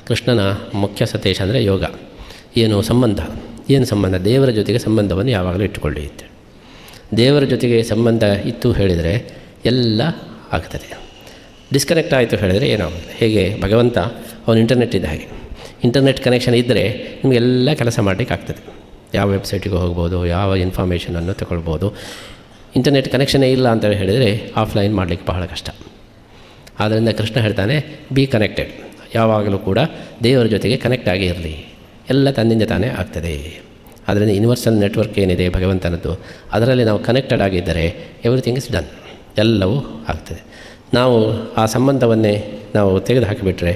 ಕೃಷ್ಣನ ಮುಖ್ಯ ಸಂದೇಶ ಅಂದರೆ ಯೋಗ. ಏನು ಸಂಬಂಧ ದೇವರ ಜೊತೆಗೆ ಸಂಬಂಧವನ್ನು ಯಾವಾಗಲೂ ಇಟ್ಟುಕೊಳ್ಳಿ ಇತ್ತು. ದೇವರ ಜೊತೆಗೆ ಸಂಬಂಧ ಇತ್ತು ಹೇಳಿದರೆ ಎಲ್ಲ ಆಗ್ತದೆ. ಡಿಸ್ಕನೆಕ್ಟ್ ಆಯಿತು ಹೇಳಿದರೆ ಏನಾಗುತ್ತೆ? ಹೇಗೆ ಭಗವಂತ ಅವನು ಇಂಟರ್ನೆಟ್ ಇದ್ದ ಹಾಗೆ. ಇಂಟರ್ನೆಟ್ ಕನೆಕ್ಷನ್ ಇದ್ದರೆ ನಿಮಗೆಲ್ಲ ಕೆಲಸ ಮಾಡಲಿಕ್ಕೆ ಆಗ್ತದೆ. ಯಾವ ವೆಬ್ಸೈಟಿಗೆ ಹೋಗ್ಬೋದು, ಯಾವ ಇನ್ಫಾರ್ಮೇಷನನ್ನು ತಗೊಳ್ಬೋದು. ಇಂಟರ್ನೆಟ್ ಕನೆಕ್ಷನ್ನೇ ಇಲ್ಲ ಅಂತ ಹೇಳಿದರೆ ಆಫ್ಲೈನ್ ಮಾಡಲಿಕ್ಕೆ ಬಹಳ ಕಷ್ಟ. ಆದ್ದರಿಂದ ಕೃಷ್ಣ ಹೇಳ್ತಾನೆ, ಬಿ ಕನೆಕ್ಟೆಡ್, ಯಾವಾಗಲೂ ಕೂಡ ದೇವರ ಜೊತೆಗೆ ಕನೆಕ್ಟ್ ಆಗಿ ಇರಲಿ, ಎಲ್ಲ ತನ್ನಿಂದ ತಾನೇ ಆಗ್ತದೆ. ಆದ್ದರಿಂದ ಯೂನಿವರ್ಸಲ್ ನೆಟ್ವರ್ಕ್ ಏನಿದೆ ಭಗವಂತನದ್ದು, ಅದರಲ್ಲಿ ನಾವು ಕನೆಕ್ಟೆಡ್ ಆಗಿದ್ದರೆ ಎವ್ರಿಥಿಂಗ್ ಇಸ್ ಡನ್, ಎಲ್ಲವೂ ಆಗ್ತದೆ. ನಾವು ಆ ಸಂಬಂಧವನ್ನೇ ನಾವು ತೆಗೆದು ಹಾಕಿಬಿಟ್ರೆ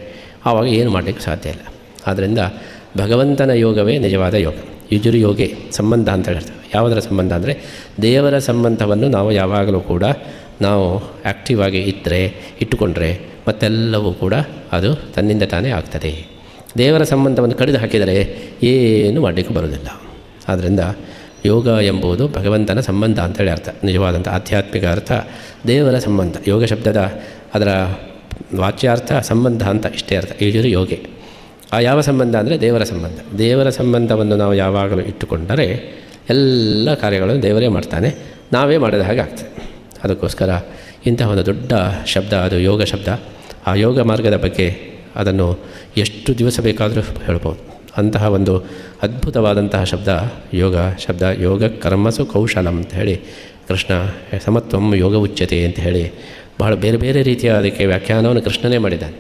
ಆವಾಗ ಏನು ಮಾಡಲಿಕ್ಕೆ ಸಾಧ್ಯ ಇಲ್ಲ. ಆದ್ದರಿಂದ ಭಗವಂತನ ಯೋಗವೇ ನಿಜವಾದ ಯೋಗ. ಯುಜುರು ಯೋಗೆ ಸಂಬಂಧ ಅಂತ ಹೇಳ್ತೇವೆ. ಯಾವುದರ ಸಂಬಂಧ ಅಂದರೆ ದೇವರ ಸಂಬಂಧವನ್ನು ನಾವು ಯಾವಾಗಲೂ ಕೂಡ ನಾವು ಆ್ಯಕ್ಟಿವ್ ಆಗಿ ಇಟ್ಟುಕೊಂಡ್ರೆ ಮತ್ತೆಲ್ಲವೂ ಕೂಡ ಅದು ತನ್ನಿಂದ ತಾನೇ ಆಗ್ತದೆ. ದೇವರ ಸಂಬಂಧವನ್ನು ಕಡಿದು ಹಾಕಿದರೆ ಏನು ಮಾಡಲಿಕ್ಕೆ ಬರೋದಿಲ್ಲ. ಆದ್ದರಿಂದ ಯೋಗ ಎಂಬುದು ಭಗವಂತನ ಸಂಬಂಧ ಅಂತೇಳಿ ಅರ್ಥ. ನಿಜವಾದಂಥ ಆಧ್ಯಾತ್ಮಿಕ ಅರ್ಥ ದೇವರ ಸಂಬಂಧ. ಯೋಗ ಶಬ್ದದ ಅದರ ವಾಚ್ಯಾರ್ಥ ಸಂಬಂಧ ಅಂತ ಇಷ್ಟೇ ಅರ್ಥ. ಯುಜುರು ಯೋಗೆ ಆ ಯಾವ ಸಂಬಂಧ ಅಂದರೆ ದೇವರ ಸಂಬಂಧ. ದೇವರ ಸಂಬಂಧವನ್ನು ನಾವು ಯಾವಾಗಲೂ ಇಟ್ಟುಕೊಂಡರೆ ಎಲ್ಲ ಕಾರ್ಯಗಳನ್ನು ದೇವರೇ ಮಾಡ್ತಾನೆ, ನಾವೇ ಮಾಡಿದ ಹಾಗೆ ಆಗ್ತದೆ. ಅದಕ್ಕೋಸ್ಕರ ಇಂತಹ ಒಂದು ದೊಡ್ಡ ಶಬ್ದ ಅದು ಯೋಗ ಶಬ್ದ. ಆ ಯೋಗ ಮಾರ್ಗದ ಬಗ್ಗೆ ಅದನ್ನು ಎಷ್ಟು ದಿವಸ ಬೇಕಾದರೂ ಹೇಳ್ಬೋದು. ಅಂತಹ ಒಂದು ಅದ್ಭುತವಾದಂತಹ ಶಬ್ದ ಯೋಗ ಶಬ್ದ. ಯೋಗ ಕರ್ಮಸು ಕೌಶಲಂ ಅಂತ ಹೇಳಿ ಕೃಷ್ಣ ಸಮತ್ವಂ ಯೋಗ ಉಚ್ಯತೆ ಅಂತ ಹೇಳಿ ಬಹಳ ಬೇರೆ ಬೇರೆ ರೀತಿಯ ಅದಕ್ಕೆ ವ್ಯಾಖ್ಯಾನವನ್ನು ಕೃಷ್ಣನೇ ಮಾಡಿದ್ದಾನೆ.